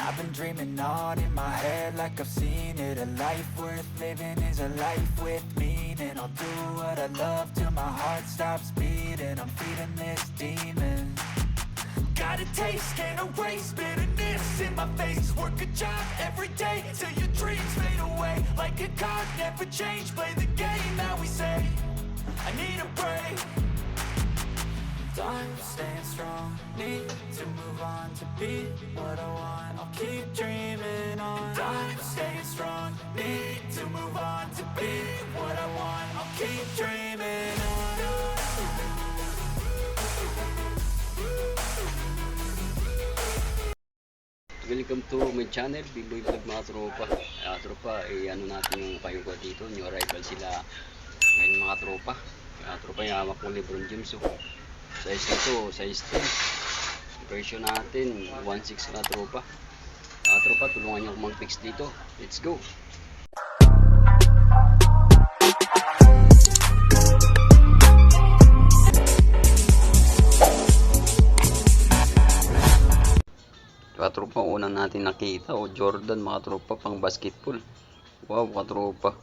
I've been dreaming on in my head like I've seen it. A life worth living is a life with meaning. I'll do what I love till my heart stops beating. I'm feeding this demon. Got a taste, can't erase bitterness in my face. Work a job every day till your dreams fade away. Like a card, never change, play the game that we say. I need a break. Time staying strong, need to move on to be what I want. I'll keep dreaming on. Time staying strong, need to move on to be what I want. I'll keep dreaming on. Welcome to my channel, Bigboy Vlog mga tropa. Tropa, ano natin yung kayo ko dito. New arrival sila ngayon mga tropa. Tropa, yung hawak ko Lebron James. Size nito, size 10. Version natin, 1.6 na tropa. Tropa, tulungan nyo akong mag-fix dito. Let's go! Mga tropa, unang natin nakita Jordan mga tropa, pang basketball. Wow mga tropa,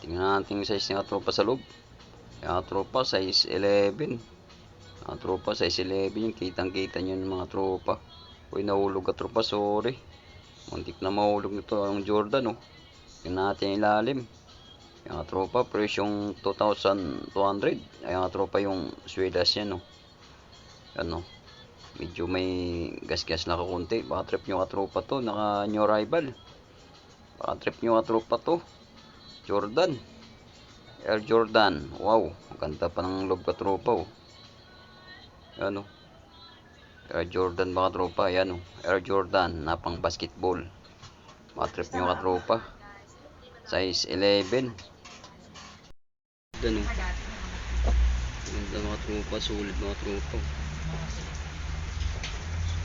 tingnan natin yung size mga tropa sa loob. Mga tropa, size 11. Mga tropa, size 11 yung kitang kita nyo mga tropa. Uy, nahulog ka tropa, sorry. Muntik na mahulog nito ang Jordan. Tingnan natin ilalim. Mga tropa, presyong 2,200. Ay mga tropa, yung swedas yan ano, medyo may gas-gas na kakunti. Baka trip nyo katropa to, naka new arrival. Baka trip nyo katropa to, Jordan, Air Jordan. Wow, ganda pa ng loob katropa. Ano, Air Jordan mga tropa. Yan Air Jordan na pang basketball. Baka trip nyo katropa, size 11. Ganda ganda mga tropa, solid mga tropa.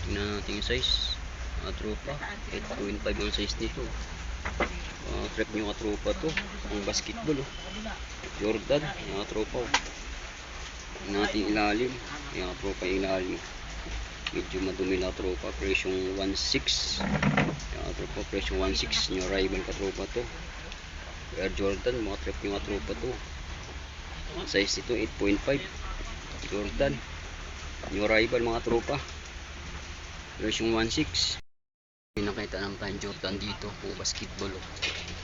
Tingnan natin yung size mga tropa, 8.5 yung size nito. Trip nyo mga tropa to, ang basketball Jordan mga tropa. Tingnan natin ilalim mga tropa, ilalim medyo madumi na tropa, presyong 1.6 mga tropa, presyong 1.6. New arrival ka tropa to, Air Jordan. Mga trip nyo mga tropa to, size nito 8.5 Jordan, new arrival mga tropa, version 1.6. Pinakita naman tayong Jordan dito po, basketball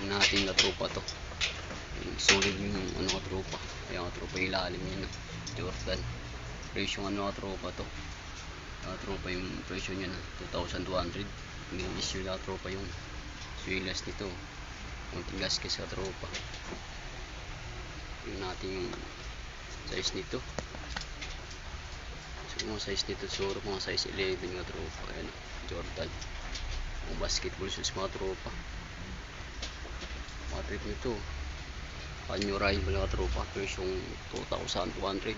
natin na tropa to. Solid yung ano ka tropa. Ayan ka tropa, ilalim yun Jordan. Version ano ka tropa to, tropa yung version niya na 2,200. Issue na tropa yung swilas nito, konting gas-gas ka tropa. Tingnan natin yung size nito. Mga size nito siguro mga size 11 mga tropa. Ayan, Jordan, mga basketball shoes mga tropa. Mga trip nito new arrival mga tropa, presyong 2,200.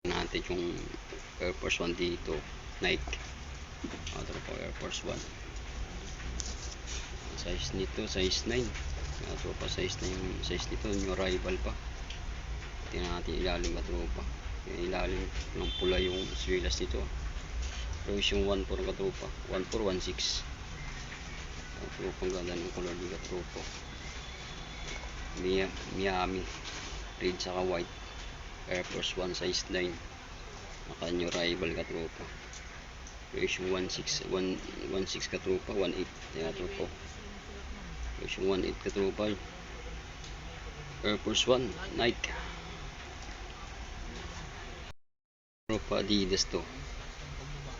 Natin yung Air Force 1 dito, Nike mga tropa, Air Force 1. Size nito size 9 mga tropa, size 9 yung size nito, new arrival pa. Tingnan natin ilalim mga tropa. Ilalim ng pula yung swilas nito, version 1.4 katropa, 1.4 1.6 katropa. Ang ganda ng color ni katropa, Miami red saka white. Air Force 1 size 9, naka new arrival katropa, version 1.6 katropa, 1.8 katropa, version 1.8 katropa. Air Force 1 Nike tropa, Adidas to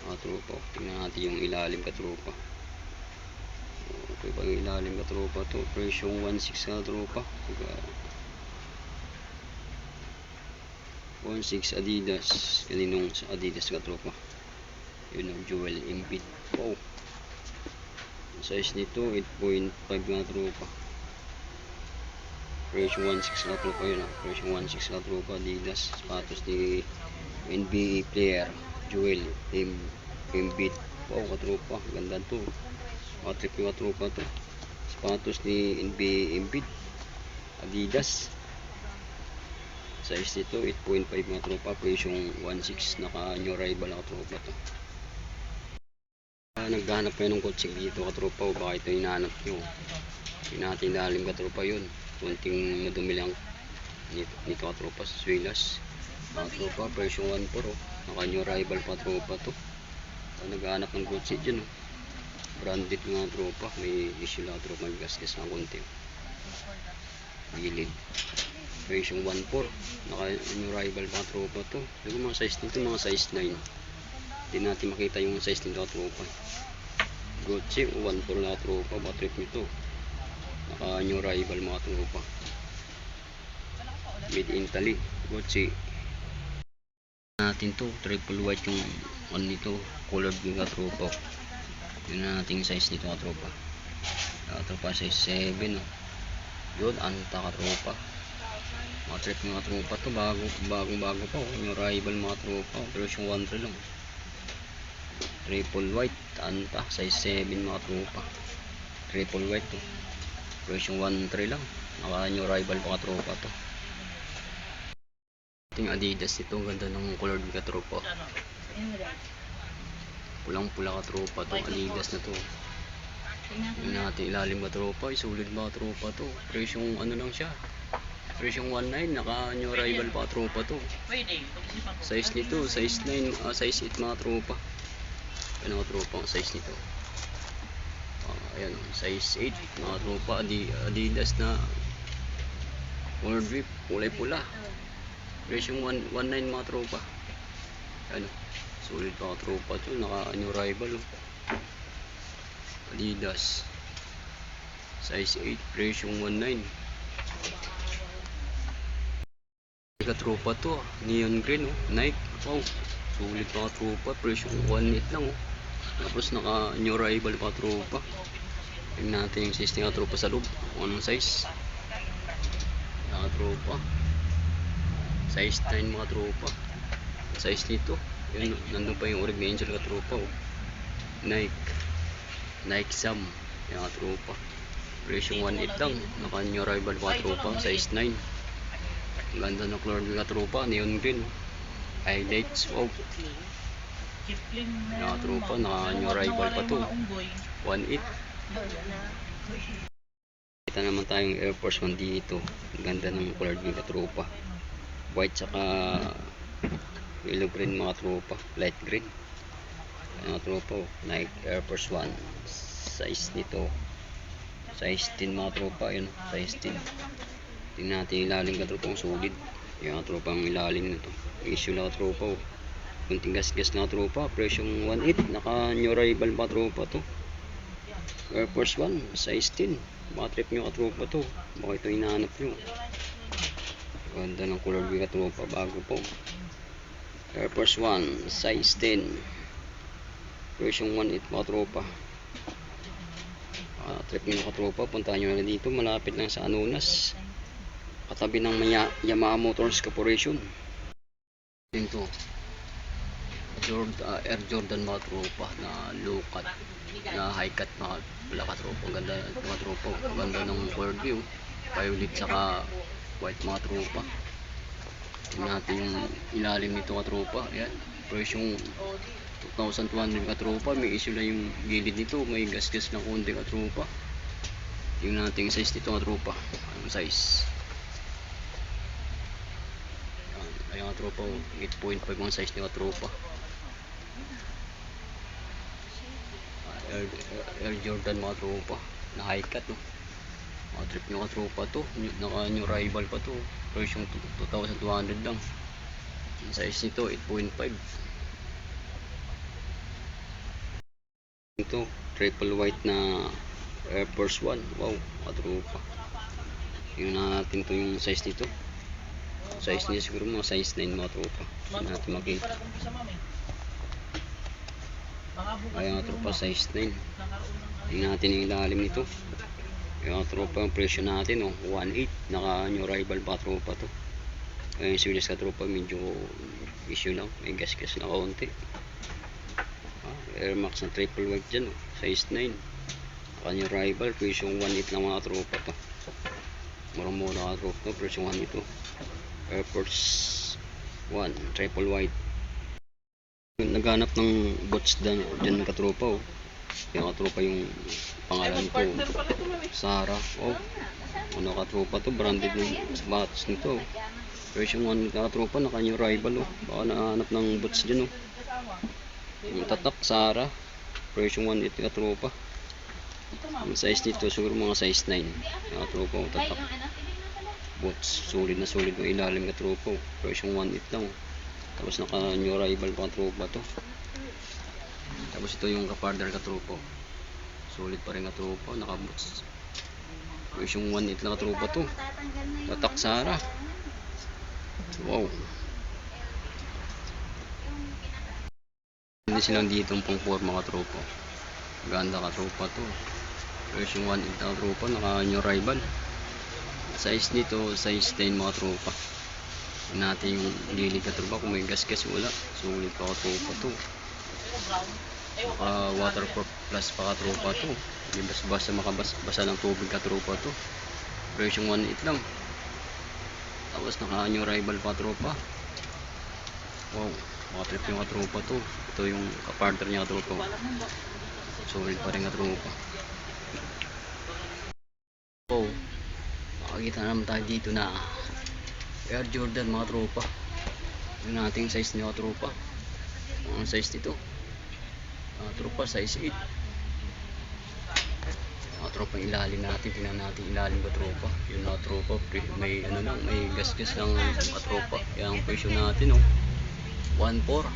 mga tropa. Tingnan natin yung ilalim katropa. Okay ba yung ilalim katropa to, presyong 1.6 na tropa, 1.6 Adidas. Kaninong sa Adidas katropa, yun ang Joel Embiid. Wow, size nito 8.5 na tropa, presyong 1.6 na tropa. Yun presyong 1.6 na tropa, Adidas. Sapatos ni NBA player Joel Embiid. Wow katropa, ganda to. Mga trip yung katropa to, sapatos ni NBA Embiid, Adidas. Size nito 8.5 mga tropa, presyong 1.6, naka new arrival na katropa to. naghahanap kayo ng kotse dito katropa, o baka ito hinahanap nyo. Hindi natin ilalim katropa yun. Kunting madumi lang nito katropa sa swilas. Katropa, version 1.4 oh. Naka new arrival katropa to. Naghahanap ng kotse dyan oh. Branded nga tropa, may issue lang tropa, may gasgas na konti. Gilid. Version 1.4, naka new arrival mga tropa to. Yung mga size nito, mga size 9. Hindi natin makita yung size nito tropa. Gotse 1.4 na tropa, mga trip nito. Naka new arrival mga tropa. Made in Italy, Gotse. Natin to, triple white yung on nito, colored yung tropa. Yun na natin size nito tropa. Tropa size 7 oh. Yun, anta tropa. Mga trip mga tropa to, bagong bago pa oh. Yung arrival mga tropa, version 1.3 lang. Triple white, anta, size 7 mga tropa. Triple white to, version 1.3 lang. Naka new arrival pa tropa to. Ito yung Adidas ito, ganda ng color ng tropa. Pulang pula tropa to, Adidas na to. Yung natin ilalim tropa, sulit tropa to. Presyong ano lang siya, presyong 1.9, naka new arrival pa tropa to. Size nito, size 9, size 8 mga tropa. Ano tropa ang size nito? Ayan, size 8 mga tropa, Adidas na color drip, kulay pula. Presyong 1.9 mga tropa. Ano, sulit pa tropa to, naka new arrival oh. Adidas size 8, presyong 1.9. Tropa to, neon green oh, Nike. Wow, sulit pa tropa, presyong 1.8 lang oh. Tapos naka new arrival pa tropa. Tingnan natin yung size ng tropa sa loob, anong size. Naka tropa size 9 mga tropa. Size nito, yun, nandun pa yung orig na angel ka tropa oh. Nike Sam, yung mga tropa. Presyong 1.8 lang, naka new arrival pa tropa, size 9. Ganda ng color ng tropa, neon green. Highlights, wow. Yung tropa, naka new arrival pa to, 1.8. Kita naman tayong Air Force 1 dito. Ganda ng color ng tropa. White saka yellow green mga tropa, light green. Mga tropa, Nike Air Force 1. Size nito size 10 mga tropa, yun, size 10. Tingnan natin ilalim ka tropa, ang solid. Yung tropa ang ilalim nito. Issue lang tropa, kunting gas-gas na tropa, presyong 1.8, naka new arrival pa tropa to. Air Force 1, size 10. Mga trip nyo ka tropa to, baka ito hinahanap nyo. Ganda ng color ka tropa, bago po. Air Force 1, size 10, presyong 1.8 mga tropa. Trip nyo ka tropa, puntahan nyo na dito, malapit lang sa Anunas, katabi ng Yamaha Motors Corporation. Ito Air Jordan mga tropa na low cut, na high cut mga pala ka tropa. Ganda mga tropa, ganda ng color view, violet saka white mga tropa. Tingnan natin yung ilalim nito ka tropa. Ayan, presyong 2,200 ka tropa. May issue lang yung gilid nito, may gas-gas na konti ka tropa. Tingnan natin yung size nito ka tropa. Anong size? Ayan ka tropa, 8.5 ang size nito ka tropa. Air Jordan mga tropa na high cut no. Mga trip nyo ka tropa to, naka new arrival pa to, presyong 2,200 lang. Ang size nito 8.5. Ito triple white na Air Force 1. Wow, katropa. Tingnan natin to yung size nito. Size niya siguro mga size 9 mga tropa. Hindi natin makita. Ayan nga tropa, size 9. Tingnan natin yung ilalim nito. Ayan nga tropa, yung presyo natin 1.8. Naka new arrival pa tropa to. Ayan yung swilas ka tropa, medyo issue lang, may gas-gas na kaunti. Air Max na triple white dyan size 9. Naka new arrival, presyo 1.8 lang mga tropa to. Mura-mura ka tropa, presyo 1 ito. Air Force 1 triple white. Naghanap ng bots dyan katropa Yung mga tropa yung pangalan ko. Sarah. Oh. Ano ka tropa to? Branded ng sapatos nito. Version 1 ka tropa. Naka new rival oh. Baka nahanap ng boots dyan oh. Yung tatak Sarah. Version 1 ito ka tropa. Ang size nito siguro mga size 9. Ka tropa oh. Tatak. Boots. Solid na solid ng ilalim ka tropa oh. Version 1 it lang oh. Tapos naka new rival pa tropa to. Tapos ito yung kapartner ka tropa. Solid pa rin ka tropa, naka boots. Version 1 it lang ka tropa to. Tatak Sarah. Wow. Hindi silang dito pang forma ka tropa. Ganda ka tropa to. Version 1 it lang ka tropa, naka new rival. Size nito, size 10 mga tropa. Natin yung lili ka tropa kung may gas-gas wala. Sulit pa ka tropa to. Waterproof plus pa ka tropa to. Hindi basta makabasa ng tubig ka tropa to. Version 1 it lang. Tapos naka new rival pa tropa. Wow, makatrip yung ka tropa to. Ito yung kapartner niya ka tropa. Solid pa rin ka tropa. Wow, makakita naman tayo dito na Air Jordan mga tropa. Yung nating size niya ka tropa. Ang size nito tropa size 8. Mga tropa ilalim natin, tingnan natin ilalim ka tropa. Yun na tropa, may ano lang, may gas-gas lang mga tropa. Kaya ang presyo natin 1.4.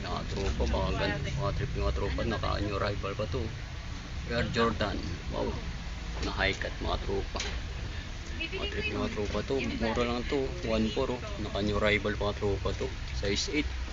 Mga tropa, mga trip yung mga tropa, naka new rival pa to. Air Jordan, wow, na high cut mga tropa. Mga trip yung mga tropa to, mura lang to, 1.4 naka new rival pa mga tropa to, size 8.